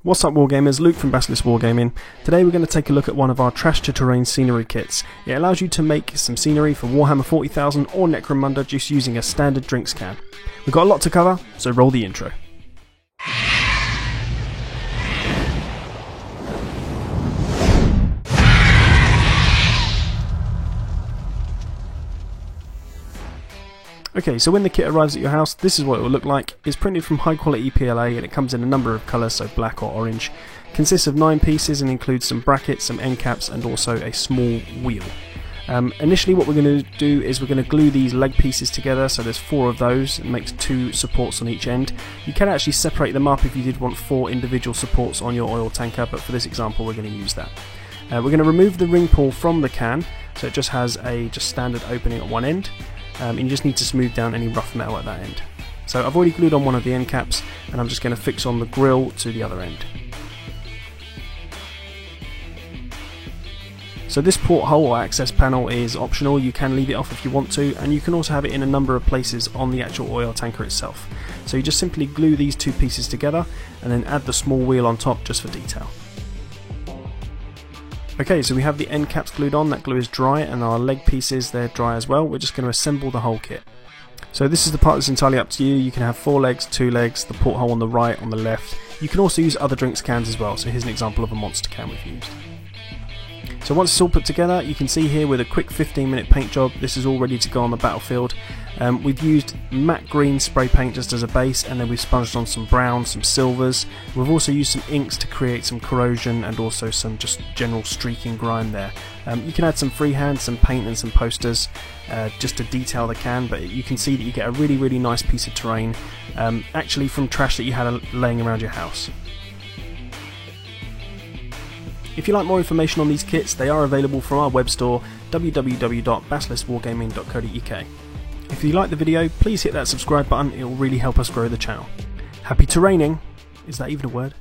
What's up Wargamers, Luke from Basilisk Wargaming. Today we're going to take a look at one of our Trash to Terrain scenery kits. It allows you to make some scenery for Warhammer 40,000 or Necromunda just using a standard drinks can. We've got a lot to cover, so roll the intro. Okay, so when the kit arrives at your house, this is what it will look like. It's printed from high quality PLA and it comes in a number of colours, so black or orange. Consists of 9 pieces and includes some brackets, some end caps and also a small wheel. Initially what we're going to do is we're going to glue these leg pieces together, so there's 4 of those. It makes 2 supports on each end. You can actually separate them up if you did want 4 individual supports on your oil tanker, but for this example we're going to use that. We're going to remove the ring pull from the can, so it just has a standard opening at one end. And you just need to smooth down any rough metal at that end. So I've already glued on one of the end caps and I'm just going to fix on the grill to the other end. So this porthole or access panel is optional, you can leave it off if you want to, and you can also have it in a number of places on the actual oil tanker itself. So you just simply glue these 2 pieces together and then add the small wheel on top just for detail. Okay, so we have the end caps glued on, that glue is dry, and our leg pieces, they're dry as well. We're just going to assemble the whole kit. So this is the part that's entirely up to you. You can have 4 legs, 2 legs, the porthole on the right, on the left. You can also use other drinks cans as well, so here's an example of a monster can we've used. So once it's all put together, you can see here with a quick 15-minute paint job, this is all ready to go on the battlefield. We've used matte green spray paint just as a base, and then we've sponged on some brown, some silvers. We've also used some inks to create some corrosion and also some just general streaking grime there. You can add some freehand, some paint and some posters just to detail the can, but you can see that you get a really nice piece of terrain, actually from trash that you had laying around your house. If you'd like more information on these kits, they are available from our web store www.basiliswargaming.co.uk. If you like the video, please hit that subscribe button, it will really help us grow the channel. Happy terraining! Is that even a word?